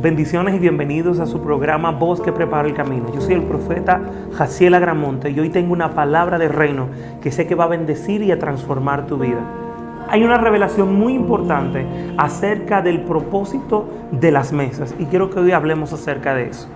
Bendiciones y bienvenidos a su programa Voz que Prepara el Camino. Yo soy el profeta Jaciel Agramonte y hoy tengo una palabra de reino que sé que va a bendecir y a transformar tu vida. Hay una revelación muy importante acerca del propósito de las mesas y quiero que hoy hablemos acerca de eso.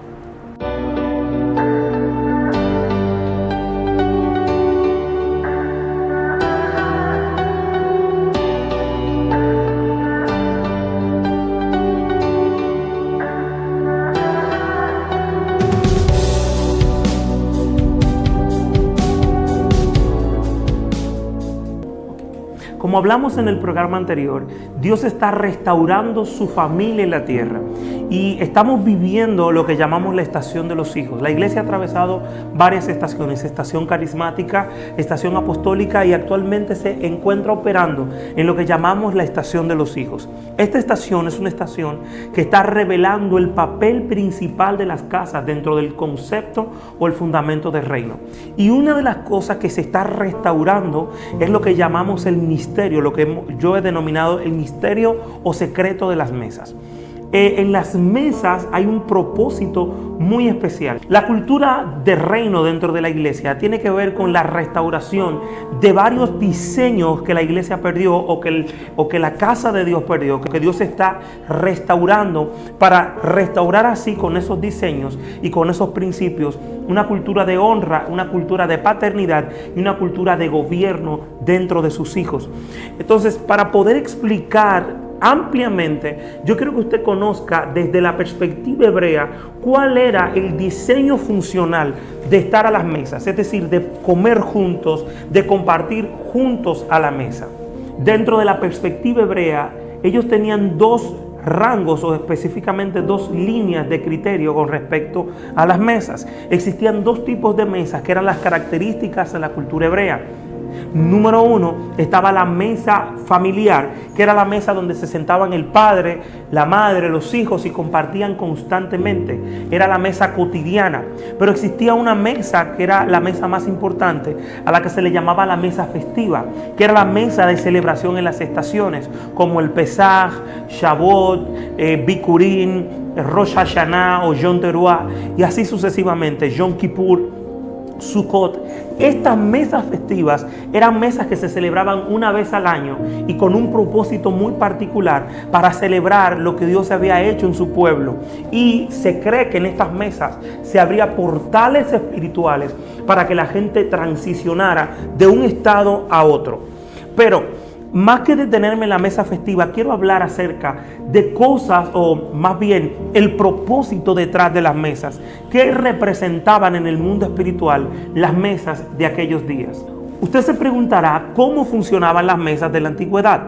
Como hablamos en el programa anterior, Dios está restaurando su familia en la tierra y estamos viviendo lo que llamamos la estación de los hijos. La iglesia ha atravesado varias estaciones, estación carismática, estación apostólica y actualmente se encuentra operando en lo que llamamos la estación de los hijos. Esta estación es una estación que está revelando el papel principal de las casas dentro del concepto o el fundamento del reino. Y una de las cosas que se está restaurando es lo que llamamos el misterio, lo que yo he denominado el misterio o secreto de las mesas. En las mesas hay un propósito muy especial. La cultura de reino dentro de la iglesia tiene que ver con la restauración de varios diseños que la iglesia perdió o que la casa de Dios perdió, que Dios está restaurando para restaurar así con esos diseños y con esos principios una cultura de honra, una cultura de paternidad y una cultura de gobierno dentro de sus hijos. Entonces, para poder explicar ampliamente, yo quiero que usted conozca desde la perspectiva hebrea cuál era el diseño funcional de estar a las mesas, es decir, de comer juntos, de compartir juntos a la mesa. Dentro de la perspectiva hebrea, ellos tenían dos rangos o específicamente dos líneas de criterio con respecto a las mesas. Existían dos tipos de mesas que eran las características de la cultura hebrea. Número uno, estaba la mesa familiar, que era la mesa donde se sentaban el padre, la madre, los hijos y compartían constantemente. Era la mesa cotidiana. Pero existía una mesa que era la mesa más importante, a la que se le llamaba la mesa festiva, que era la mesa de celebración en las estaciones, como el Pesaj, Shavuot, Bikurim, Rosh Hashanah o Yom Teruah, y así sucesivamente, Yom Kippur, Sukkot. Estas mesas festivas eran mesas que se celebraban una vez al año y con un propósito muy particular para celebrar lo que Dios había hecho en su pueblo. Y se cree que en estas mesas se abría portales espirituales para que la gente transicionara de un estado a otro. Pero más que detenerme en la mesa festiva, quiero hablar acerca de cosas, o más bien el propósito detrás de las mesas, que representaban en el mundo espiritual las mesas de aquellos días. Usted se preguntará cómo funcionaban las mesas de la antigüedad.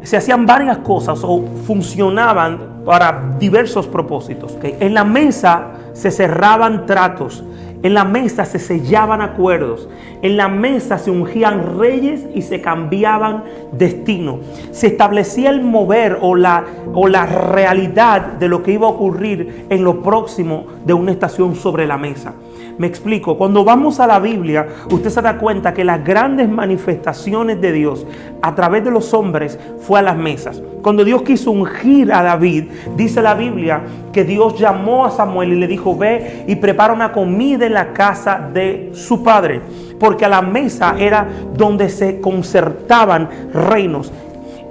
Se hacían varias cosas o funcionaban para diversos propósitos. En la mesa se cerraban tratos. En la mesa se sellaban acuerdos. En la mesa se ungían reyes y se cambiaban destino. Se establecía el mover o la realidad de lo que iba a ocurrir en lo próximo de una estación sobre la mesa. Me explico. Cuando vamos a la Biblia, usted se da cuenta que las grandes manifestaciones de Dios a través de los hombres fue a las mesas. Cuando Dios quiso ungir a David, dice la Biblia que Dios llamó a Samuel y le dijo: ve y prepara una comida en la casa de su padre, porque a la mesa era donde se concertaban reinos.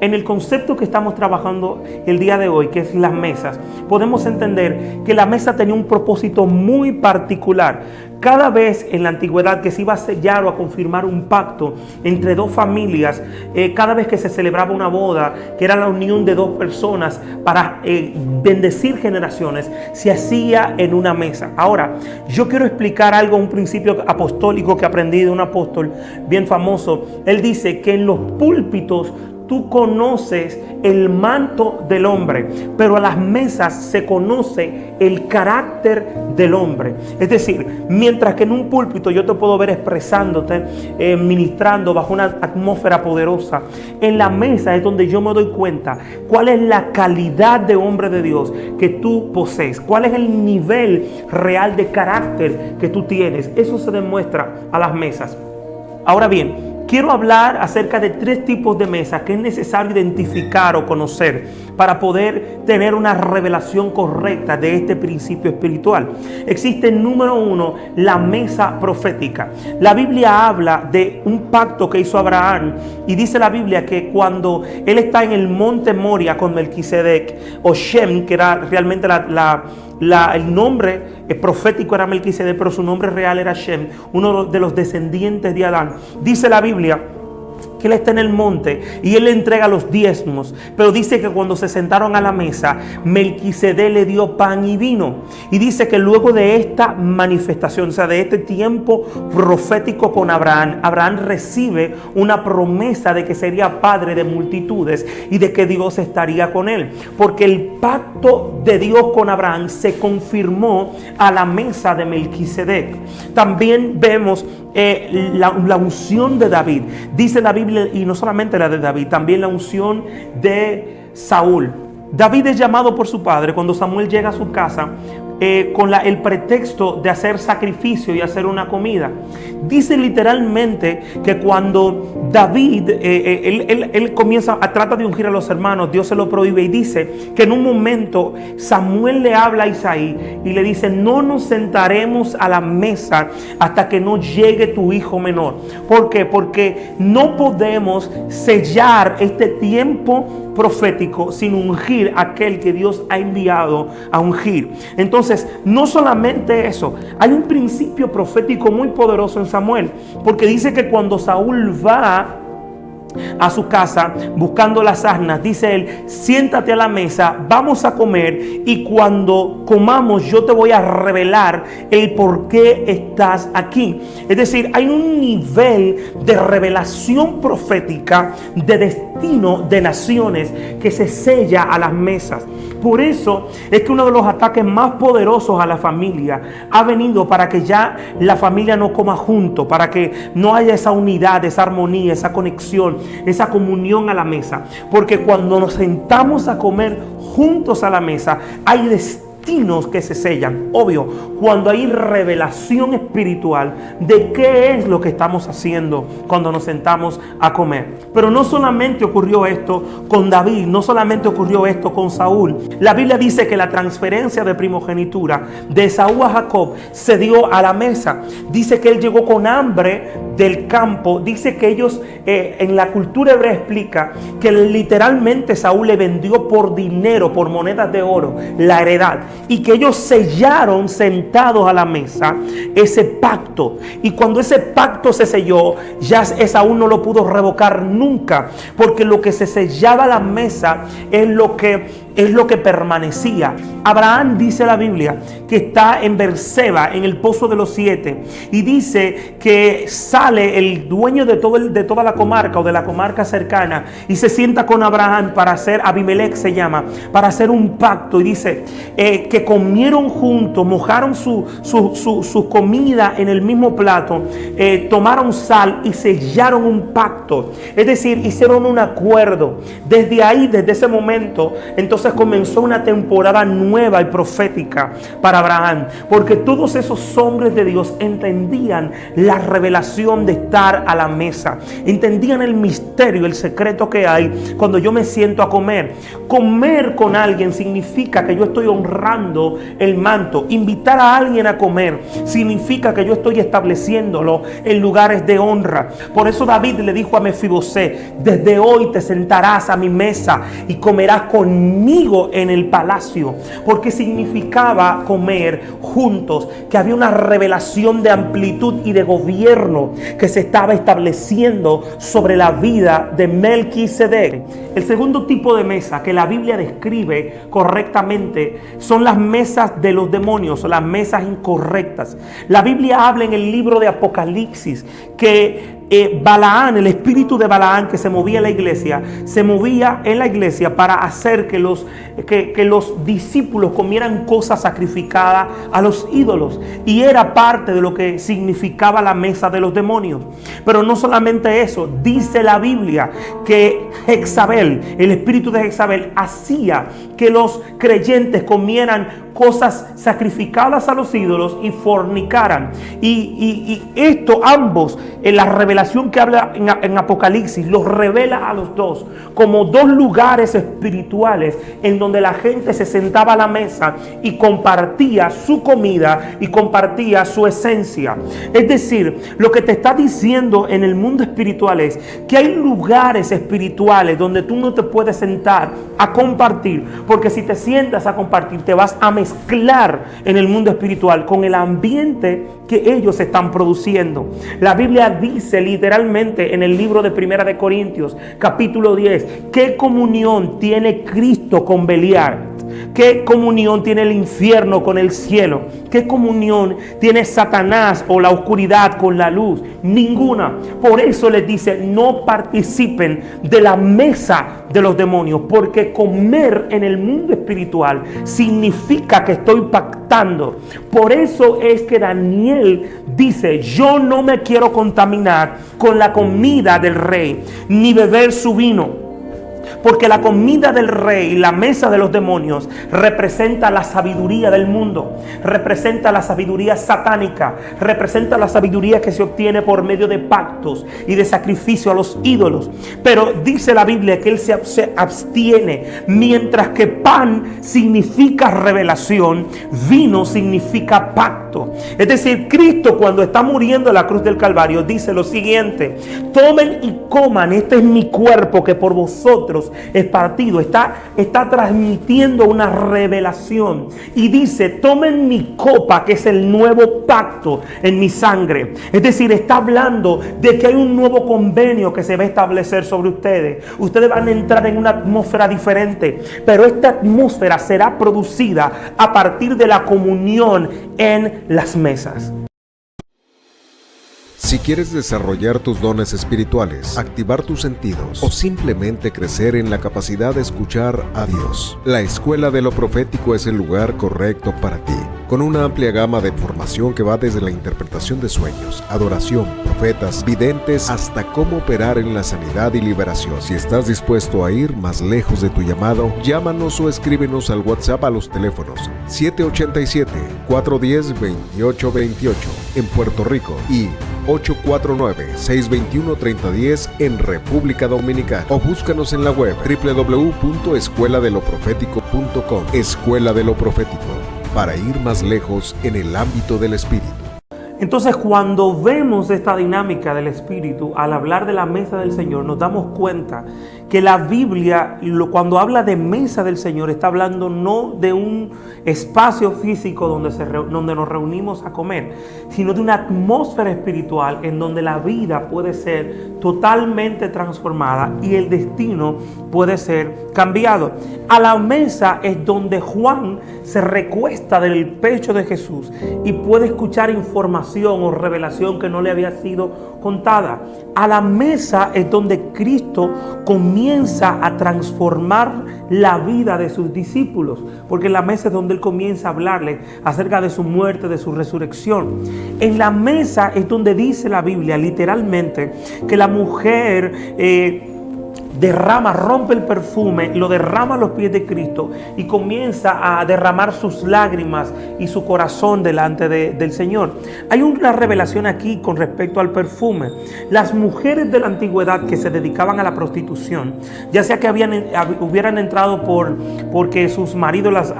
En el concepto que estamos trabajando el día de hoy, que es las mesas, podemos entender que la mesa tenía un propósito muy particular. Cada vez en la antigüedad que se iba a sellar o a confirmar un pacto entre dos familias, cada vez que se celebraba una boda, que era la unión de dos personas para bendecir generaciones, se hacía en una mesa. Ahora, yo quiero explicar algo, un principio apostólico que aprendí de un apóstol bien famoso. Él dice que en los púlpitos tú conoces el manto del hombre, pero a las mesas se conoce el carácter del hombre. Es decir, mientras que en un púlpito yo te puedo ver expresándote, ministrando bajo una atmósfera poderosa, en la mesa es donde yo me doy cuenta cuál es la calidad de hombre de Dios que tú posees, cuál es el nivel real de carácter que tú tienes. Eso se demuestra a las mesas. Ahora bien, quiero hablar acerca de 3 tipos de mesas que es necesario identificar o conocer para poder tener una revelación correcta de este principio espiritual. Existe, número 1, la mesa profética. La Biblia habla de un pacto que hizo Abraham y dice la Biblia que cuando él está en el monte Moria con Melquisedec, o Shem, que era realmente el nombre profético era Melquisedec, pero su nombre real era Shem, uno de los descendientes de Adán. Dice la Biblia que él está en el monte y él le entrega los diezmos, pero dice que cuando se sentaron a la mesa, Melquisedec le dio pan y vino, y dice que luego de esta manifestación, o sea, de este tiempo profético con Abraham, Abraham recibe una promesa de que sería padre de multitudes y de que Dios estaría con él, porque el pacto de Dios con Abraham se confirmó a la mesa de Melquisedec. También vemos la unción de David. Dice la Biblia, y no solamente la de David, también la unción de Saúl. David es llamado por su padre cuando Samuel llega a su casa con el pretexto de hacer sacrificio y hacer una comida. Dice literalmente que cuando David él trata de ungir a los hermanos, Dios se lo prohíbe, y dice que en un momento Samuel le habla a Isaí y le dice: no nos sentaremos a la mesa hasta que no llegue tu hijo menor. ¿Por qué? Porque no podemos sellar este tiempo profético sin ungir a aquel que Dios ha enviado a ungir. Entonces, no solamente eso, hay un principio profético muy poderoso en Samuel, porque dice que cuando Saúl va a su casa buscando las asnas, dice él: siéntate a la mesa, vamos a comer, y cuando comamos yo te voy a revelar el por qué estás aquí. Es decir, hay un nivel de revelación profética de destino de naciones que se sella a las mesas. Por eso es que uno de los ataques más poderosos a la familia ha venido para que ya la familia no coma junto, para que no haya esa unidad, esa armonía, esa conexión, esa comunión a la mesa. Porque cuando nos sentamos a comer juntos a la mesa, hay destinos que se sellan. Obvio, cuando hay revelación espiritual de qué es lo que estamos haciendo cuando nos sentamos a comer. Pero no solamente ocurrió esto con David, no solamente ocurrió esto con Saúl. La Biblia dice que la transferencia de primogenitura de Esaú a Jacob se dio a la mesa. Dice que él llegó con hambre del campo. Dice que ellos, en la cultura hebrea explica que literalmente Saúl le vendió por dinero, por monedas de oro, la heredad. Y que ellos sellaron sentados a la mesa ese pacto. Y cuando ese pacto se selló, ya Esaú no lo pudo revocar nunca. Porque lo que se sellaba a la mesa es lo que permanecía. Abraham, dice la Biblia, que está en Berseba, en el pozo de los 7, y dice que sale el dueño de toda la comarca o de la comarca cercana y se sienta con Abraham para hacer, Abimelech se llama, para hacer un pacto. Y dice que comieron juntos, mojaron su comida en el mismo plato, tomaron sal y sellaron un pacto. Es decir, hicieron un acuerdo. Desde ahí, desde ese momento, entonces comenzó una temporada nueva y profética para Abraham, porque todos esos hombres de Dios entendían la revelación de estar a la mesa, entendían el misterio, el secreto que hay cuando yo me siento a comer. Comer con alguien significa que yo estoy honrando el manto. Invitar a alguien a comer significa que yo estoy estableciéndolo en lugares de honra. Por eso David le dijo a Mefibosé: desde hoy te sentarás a mi mesa y comerás conmigo en el palacio, porque significaba comer juntos, que había una revelación de amplitud y de gobierno que se estaba estableciendo sobre la vida de Melquisedec. El segundo tipo de mesa que la Biblia describe correctamente son las mesas de los demonios, o las mesas incorrectas. La Biblia habla en el libro de Apocalipsis que Balaán, el espíritu de Balaán que se movía en la iglesia, para hacer que los discípulos comieran cosas sacrificadas a los ídolos, y era parte de lo que significaba la mesa de los demonios. Pero no solamente eso, dice la Biblia que Jezabel, el espíritu de Jezabel, hacía que los creyentes comieran cosas sacrificadas a los ídolos y fornicaran. Y esto, ambos, en la revelación revelación que habla en Apocalipsis los revela a los dos como dos lugares espirituales en donde la gente se sentaba a la mesa y compartía su comida y compartía su esencia. Es decir, lo que te está diciendo en el mundo espiritual es que hay lugares espirituales donde tú no te puedes sentar a compartir, porque si te sientas a compartir te vas a mezclar en el mundo espiritual con el ambiente que ellos están produciendo. La Biblia dice literalmente en el libro de Primera de Corintios, capítulo 10, ¿qué comunión tiene Cristo con Beliar? ¿Qué comunión tiene el infierno con el cielo? ¿Qué comunión tiene Satanás o la oscuridad con la luz? Ninguna. Por eso les dice, no participen de la mesa de los demonios, porque comer en el mundo espiritual significa que estoy pactando. Por eso es que Daniel dice, yo no me quiero contaminar con la comida del rey, ni beber su vino. Porque la comida del rey, la mesa de los demonios, representa la sabiduría del mundo, representa la sabiduría satánica, representa la sabiduría que se obtiene por medio de pactos y de sacrificio a los ídolos. Pero dice la Biblia que él se abstiene, mientras que pan significa revelación, vino significa pacto. Es decir, Cristo cuando está muriendo en la cruz del Calvario dice lo siguiente: tomen y coman, este es mi cuerpo que por vosotros es partido. Está transmitiendo una revelación y dice, tomen mi copa que es el nuevo pacto en mi sangre. Es decir, está hablando de que hay un nuevo convenio que se va a establecer sobre ustedes. Ustedes van a entrar en una atmósfera diferente, pero esta atmósfera será producida a partir de la comunión en las mesas. Si quieres desarrollar tus dones espirituales, activar tus sentidos o simplemente crecer en la capacidad de escuchar a Dios, la Escuela de lo Profético es el lugar correcto para ti. Con una amplia gama de formación que va desde la interpretación de sueños, adoración, profetas, videntes, hasta cómo operar en la sanidad y liberación. Si estás dispuesto a ir más lejos de tu llamado, llámanos o escríbenos al WhatsApp a los teléfonos 787-410-2828 en Puerto Rico y 849-621-3010 en República Dominicana, o búscanos en la web www.escueladeloprofético.com. Escuela de lo Profético, para ir más lejos en el ámbito del Espíritu. Entonces, cuando vemos esta dinámica del Espíritu, al hablar de la mesa del Señor, nos damos cuenta que la Biblia, cuando habla de mesa del Señor, está hablando no de un espacio físico donde nos reunimos a comer, sino de una atmósfera espiritual en donde la vida puede ser totalmente transformada y el destino puede ser cambiado. A la mesa es donde Juan se recuesta del pecho de Jesús y puede escuchar información o revelación que no le había sido contada. A la mesa es donde Cristo comienza a transformar la vida de sus discípulos, porque en la mesa es donde Él comienza a hablarles acerca de su muerte, de su resurrección. En la mesa es donde dice la Biblia literalmente que la mujer rompe el perfume, lo derrama a los pies de Cristo y comienza a derramar sus lágrimas y su corazón delante del Señor. Hay una revelación aquí con respecto al perfume. Las mujeres de la antigüedad que se dedicaban a la prostitución, ya sea que hubieran entrado porque sus maridos les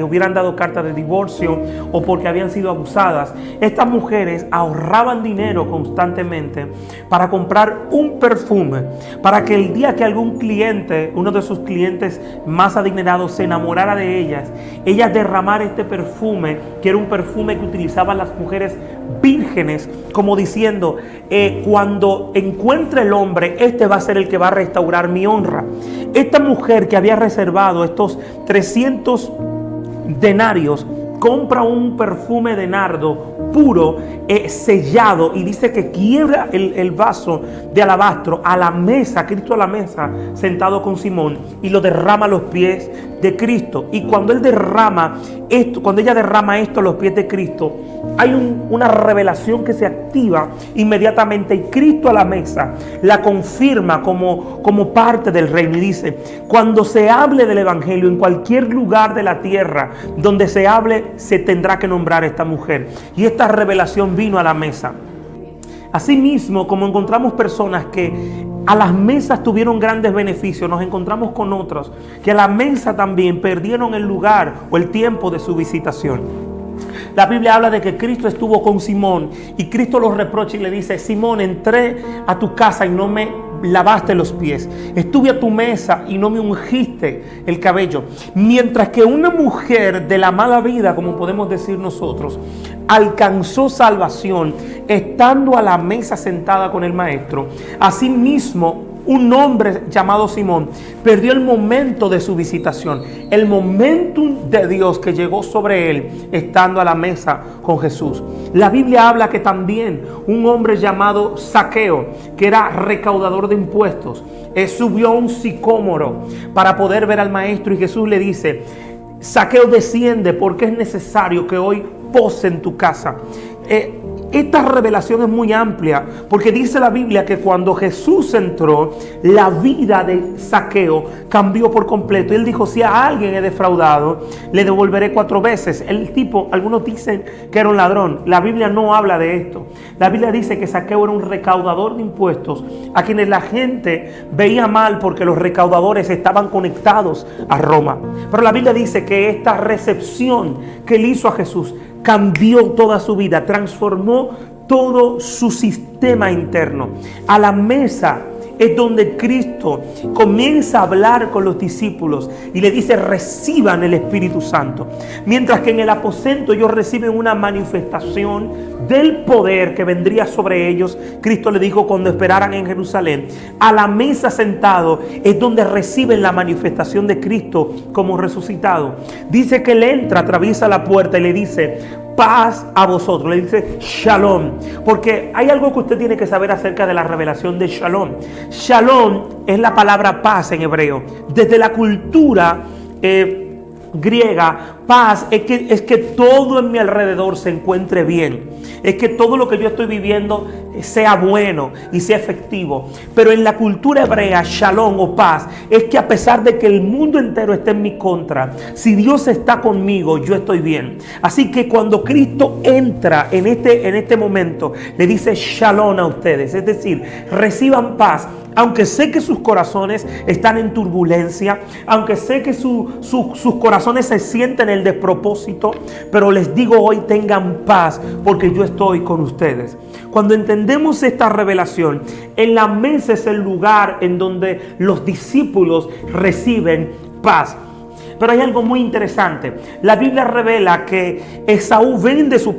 hubieran dado carta de divorcio o porque habían sido abusadas, estas mujeres ahorraban dinero constantemente para comprar un perfume, para que el día que algún cliente, uno de sus clientes más adinerados, se enamorara de ellas derramar este perfume, que era un perfume que utilizaban las mujeres vírgenes, como diciendo, cuando encuentre el hombre, este va a ser el que va a restaurar mi honra. Esta mujer que había reservado estos 300 denarios compra un perfume de nardo puro, sellado, y dice que quiebra el vaso de alabastro a la mesa, Cristo a la mesa, sentado con Simón, y lo derrama a los pies de Cristo. Y cuando ella derrama esto a los pies de Cristo, hay una revelación que se activa inmediatamente, y Cristo a la mesa la confirma como parte del reino. Y dice, cuando se hable del evangelio en cualquier lugar de la tierra donde se hable, se tendrá que nombrar a esta mujer. Y esta revelación vino a la mesa. Asimismo, como encontramos personas que a las mesas tuvieron grandes beneficios, nos encontramos con otros que a la mesa también perdieron el lugar o el tiempo de su visitación. La Biblia habla de que Cristo estuvo con Simón y Cristo lo reprocha y le dice: Simón, entré a tu casa y no me lavaste los pies, estuve a tu mesa y no me ungiste el cabello. Mientras que una mujer de la mala vida, como podemos decir nosotros, alcanzó salvación estando a la mesa sentada con el maestro, asimismo un hombre llamado Simón perdió el momento de su visitación, el momentum de Dios que llegó sobre él estando a la mesa con Jesús. La Biblia habla que también un hombre llamado Zaqueo, que era recaudador de impuestos, subió a un sicómoro para poder ver al maestro, y Jesús le dice: Zaqueo, desciende, porque es necesario que hoy pose en tu casa. Esta revelación es muy amplia, porque dice la Biblia que cuando Jesús entró, la vida de Zaqueo cambió por completo. Él dijo: si a alguien he defraudado, le devolveré 4 veces. El tipo, algunos dicen que era un ladrón. La Biblia no habla de esto. La Biblia dice que Zaqueo era un recaudador de impuestos, a quienes la gente veía mal porque los recaudadores estaban conectados a Roma. Pero la Biblia dice que esta recepción que él hizo a Jesús cambió toda su vida, transformó todo su sistema interno. A la mesa es donde Cristo comienza a hablar con los discípulos y le dice: reciban el Espíritu Santo. Mientras que en el aposento ellos reciben una manifestación del poder que vendría sobre ellos. Cristo le dijo cuando esperaran en Jerusalén. A la mesa sentado es donde reciben la manifestación de Cristo como resucitado. Dice que él entra, atraviesa la puerta y le dice: paz a vosotros. Le dice shalom, porque hay algo que usted tiene que saber acerca de la revelación de shalom. Shalom es la palabra paz en hebreo. Desde la cultura griega, paz es que todo en mi alrededor se encuentre bien, es que todo lo que yo estoy viviendo sea bueno y sea efectivo. Pero en la cultura hebrea, shalom o paz es que a pesar de que el mundo entero esté en mi contra, si Dios está conmigo, yo estoy bien. Así que cuando Cristo entra en este momento, le dice shalom a ustedes, es decir, reciban paz. Aunque sé que sus corazones están en turbulencia, aunque sé que sus corazones se sienten en el despropósito, pero les digo hoy: tengan paz, porque yo estoy con ustedes. Cuando entendemos esta revelación, en la mesa es el lugar en donde los discípulos reciben paz. Pero hay algo muy interesante. La Biblia revela que Esaú vende su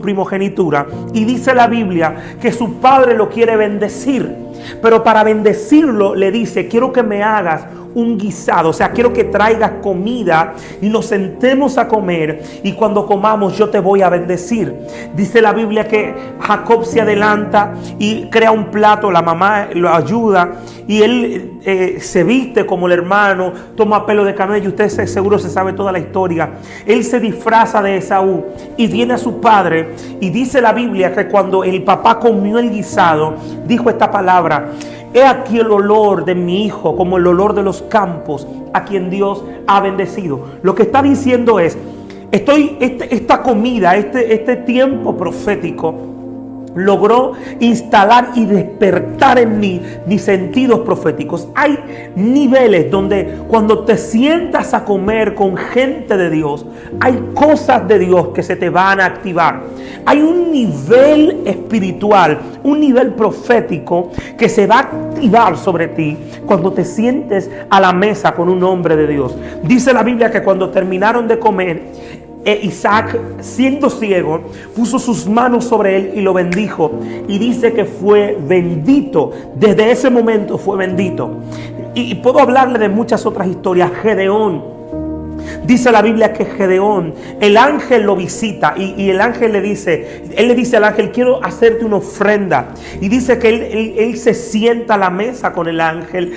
primogenitura, y dice la Biblia que su padre lo quiere bendecir. Pero para bendecirlo le dice: quiero que me hagas un guisado, o sea, quiero que traigas comida y nos sentemos a comer, y cuando comamos yo te voy a bendecir. Dice la Biblia que Jacob se adelanta y crea un plato, la mamá lo ayuda y él se viste como el hermano, toma pelo de camello. Usted seguro se sabe toda la historia. Él se disfraza de Esaú y viene a su padre, y dice la Biblia que cuando el papá comió el guisado, dijo esta palabra: he aquí el olor de mi hijo como el olor de los campos, a quien Dios ha bendecido. Lo que está diciendo es: esta comida, este tiempo profético logró instalar y despertar en mí mis sentidos proféticos. Hay niveles donde cuando te sientas a comer con gente de Dios, hay cosas de Dios que se te van a activar. Hay un nivel espiritual, un nivel profético que se va a activar sobre ti cuando te sientes a la mesa con un hombre de Dios. Dice la Biblia que cuando terminaron de comer, Isaac, siendo ciego, puso sus manos sobre él y lo bendijo, y dice que fue bendito. Desde ese momento fue bendito. Y puedo hablarle de muchas otras historias. Gedeón, dice la Biblia que Gedeón, el ángel lo visita y el ángel le dice al ángel: quiero hacerte una ofrenda. Y dice que él se sienta a la mesa con el ángel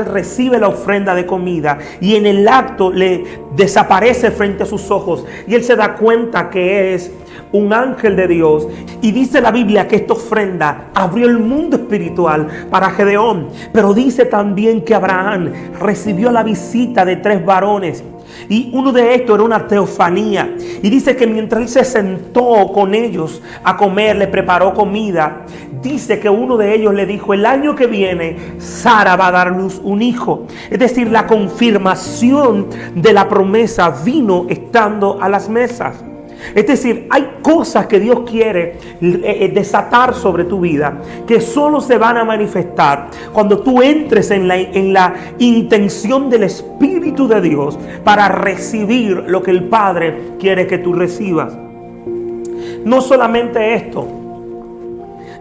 recibe la ofrenda de comida, y en el acto le desaparece frente a sus ojos, y él se da cuenta que es un ángel de Dios. Y dice la Biblia que esta ofrenda abrió el mundo espiritual para Gedeón. Pero dice también que Abraham recibió la visita de 3 varones Y uno de estos era una teofanía. Y dice que mientras él se sentó con ellos a comer, le preparó comida. Dice que uno de ellos le dijo: el año que viene Sara va a dar luz un hijo. Es decir, la confirmación de la promesa vino estando a las mesas. Es decir, hay cosas que Dios quiere desatar sobre tu vida, que solo se van a manifestar cuando tú entres en la intención del Espíritu de Dios para recibir lo que el Padre quiere que tú recibas. No solamente esto,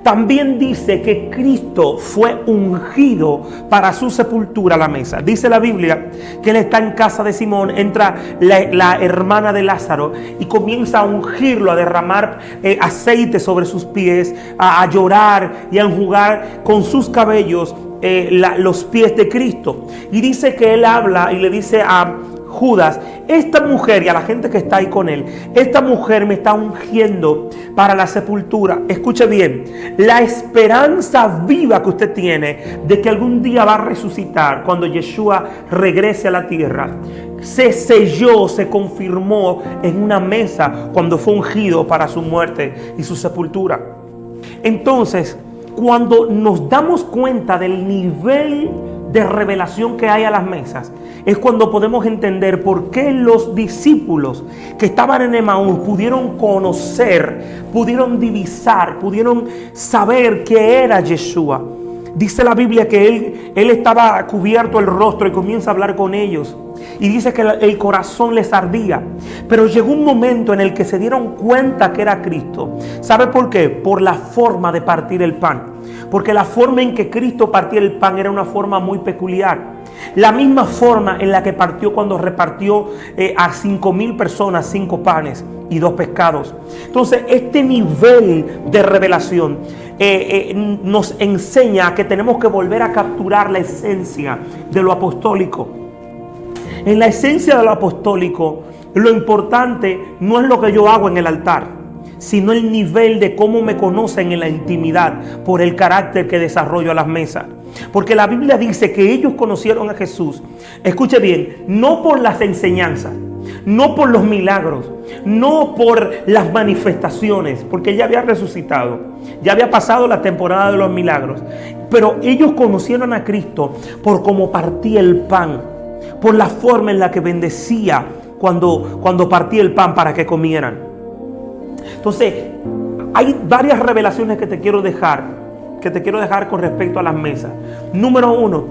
también dice que Cristo fue ungido para su sepultura a la mesa. Dice la Biblia que él está en casa de Simón, entra la hermana de Lázaro y comienza a ungirlo, a derramar aceite sobre sus pies, a llorar y a enjugar con sus cabellos los pies de Cristo. Y dice que él habla y le dice a Judas: esta mujer, y a la gente que está ahí con él, esta mujer me está ungiendo para la sepultura. Escuche bien, la esperanza viva que usted tiene de que algún día va a resucitar cuando Yeshua regrese a la tierra, se selló, se confirmó en una mesa cuando fue ungido para su muerte y su sepultura. Entonces, cuando nos damos cuenta del nivel de revelación que hay a las mesas, es cuando podemos entender por qué los discípulos que estaban en Emaús pudieron conocer, pudieron divisar, pudieron saber que era Yeshua. Dice la Biblia que él estaba cubierto el rostro y comienza a hablar con ellos. Y dice que el corazón les ardía. Pero llegó un momento en el que se dieron cuenta que era Cristo. ¿Sabe por qué? Por la forma de partir el pan. Porque la forma en que Cristo partía el pan era una forma muy peculiar. La misma forma en la que partió cuando repartió a 5,000 personas 5 panes y 2 pescados. Entonces, este nivel de revelación nos enseña que tenemos que volver a capturar la esencia de lo apostólico. En la esencia de lo apostólico, lo importante no es lo que yo hago en el altar, sino el nivel de cómo me conocen en la intimidad por el carácter que desarrollo a las mesas. Porque la Biblia dice que ellos conocieron a Jesús, escuche bien, no por las enseñanzas, no por los milagros, no por las manifestaciones, porque ya había resucitado, ya había pasado la temporada de los milagros, pero ellos conocieron a Cristo por cómo partía el pan, por la forma en la que bendecía cuando partía el pan para que comieran. Entonces, hay varias revelaciones que te quiero dejar con respecto a las mesas. Número 1,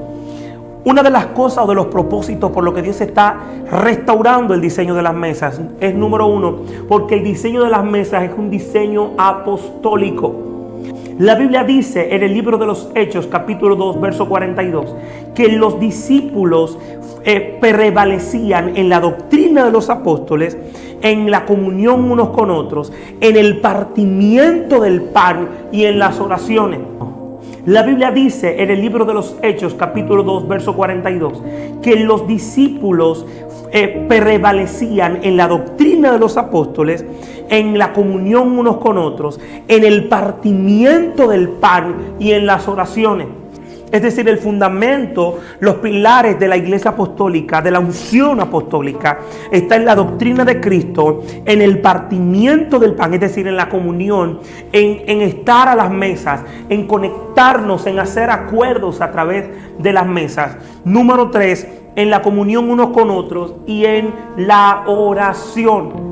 una de las cosas o de los propósitos por lo que Dios está restaurando el diseño de las mesas es, número 1, porque el diseño de las mesas es un diseño apostólico. La Biblia dice en el libro de los Hechos, capítulo 2, verso 42, que los discípulos prevalecían en la doctrina de los apóstoles, en la comunión unos con otros, en el partimiento del pan y en las oraciones. La Biblia dice en el libro de los Hechos, capítulo 2, verso 42, que los discípulos prevalecían en la doctrina de los apóstoles, en la comunión unos con otros, en el partimiento del pan y en las oraciones. Es decir, el fundamento, los pilares de la iglesia apostólica, de la unción apostólica, está en la doctrina de Cristo, en el partimiento del pan, es decir, en la comunión, en estar a las mesas, en conectarnos, en hacer acuerdos a través de las mesas. Número 3, en la comunión unos con otros y en la oración.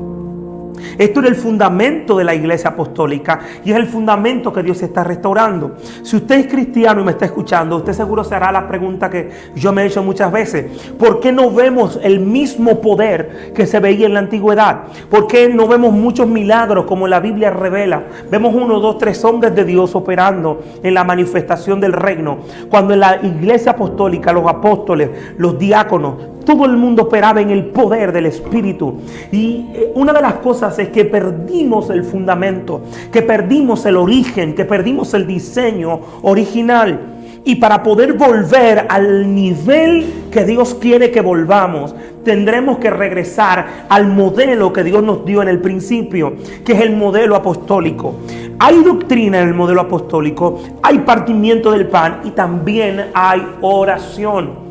Esto era el fundamento de la iglesia apostólica y es el fundamento que Dios está restaurando. Si usted es cristiano y me está escuchando, usted seguro se hará la pregunta que yo me he hecho muchas veces: ¿por qué no vemos el mismo poder que se veía en la antigüedad? ¿Por qué no vemos muchos milagros como la Biblia revela? Vemos 1, 2, 3 hombres de Dios operando en la manifestación del reino, cuando en la iglesia apostólica los apóstoles, los diáconos, todo el mundo operaba en el poder del Espíritu. Y una de las cosas es que perdimos el fundamento, que perdimos el origen, que perdimos el diseño original. Y para poder volver al nivel que Dios quiere que volvamos, tendremos que regresar al modelo que Dios nos dio en el principio, que es el modelo apostólico. Hay doctrina en el modelo apostólico, hay partimiento del pan y también hay oración.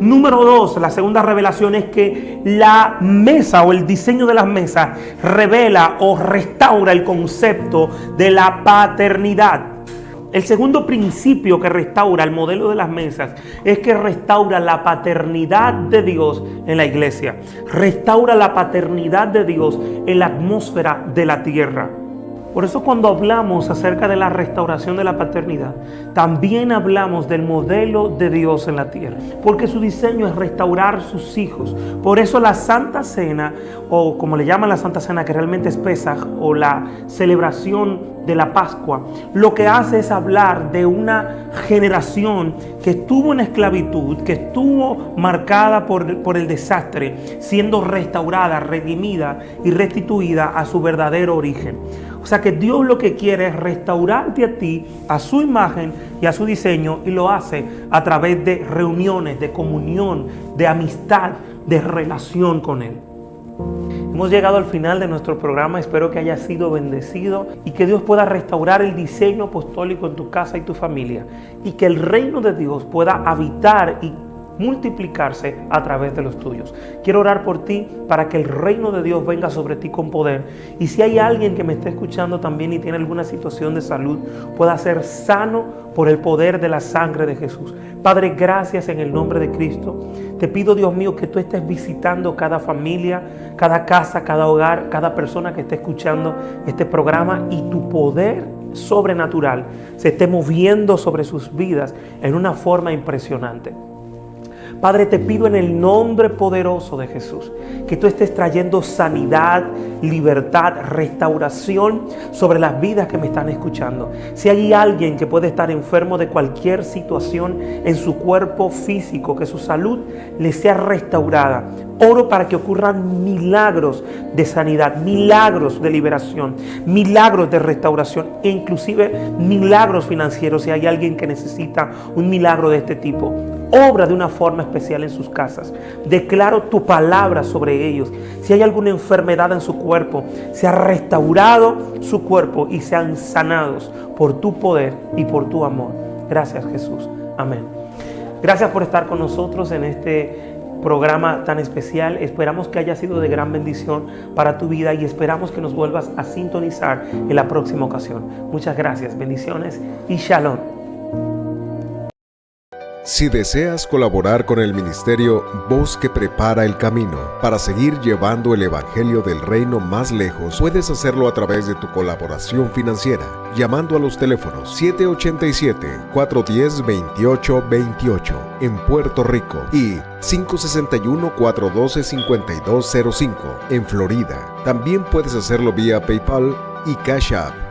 Número 2, la segunda revelación es que la mesa o el diseño de las mesas revela o restaura el concepto de la paternidad. El segundo principio que restaura el modelo de las mesas es que restaura la paternidad de Dios en la iglesia. Restaura la paternidad de Dios en la atmósfera de la tierra. Por eso cuando hablamos acerca de la restauración de la paternidad, también hablamos del modelo de Dios en la tierra. Porque su diseño es restaurar sus hijos. Por eso la Santa Cena, o como le llaman la Santa Cena, que realmente es Pesaj, o la celebración de la Pascua, lo que hace es hablar de una generación que estuvo en esclavitud, que estuvo marcada por el desastre, siendo restaurada, redimida y restituida a su verdadero origen. O sea que Dios lo que quiere es restaurarte a ti, a su imagen y a su diseño, y lo hace a través de reuniones, de comunión, de amistad, de relación con Él. Hemos llegado al final de nuestro programa. Espero que haya sido bendecido y que Dios pueda restaurar el diseño apostólico en tu casa y tu familia, y que el reino de Dios pueda habitar y multiplicarse a través de los tuyos. Quiero orar por ti para que el reino de Dios venga sobre ti con poder, y si hay alguien que me está escuchando también y tiene alguna situación de salud, pueda ser sano por el poder de la sangre de Jesús. Padre, gracias en el nombre de Cristo. Te pido, Dios mío, que tú estés visitando cada familia, cada casa, cada hogar, cada persona que esté escuchando este programa, y tu poder sobrenatural se esté moviendo sobre sus vidas en una forma impresionante. Padre, te pido en el nombre poderoso de Jesús que tú estés trayendo sanidad, libertad, restauración sobre las vidas que me están escuchando. Si hay alguien que puede estar enfermo de cualquier situación en su cuerpo físico, que su salud le sea restaurada. Oro para que ocurran milagros de sanidad, milagros de liberación, milagros de restauración e inclusive milagros financieros. Si hay alguien que necesita un milagro de este tipo, obra de una forma especial en sus casas. Declaro tu palabra sobre ellos. Si hay alguna enfermedad en su cuerpo, sea restaurado su cuerpo y sean sanados por tu poder y por tu amor. Gracias, Jesús. Amén. Gracias por estar con nosotros en este programa tan especial. Esperamos que haya sido de gran bendición para tu vida y esperamos que nos vuelvas a sintonizar en la próxima ocasión. Muchas gracias, bendiciones y shalom. Si deseas colaborar con el ministerio Voz que Prepara el Camino para seguir llevando el Evangelio del Reino más lejos, puedes hacerlo a través de tu colaboración financiera, llamando a los teléfonos 787-410-2828 en Puerto Rico y 561-412-5205 en Florida. También puedes hacerlo vía PayPal y Cash App.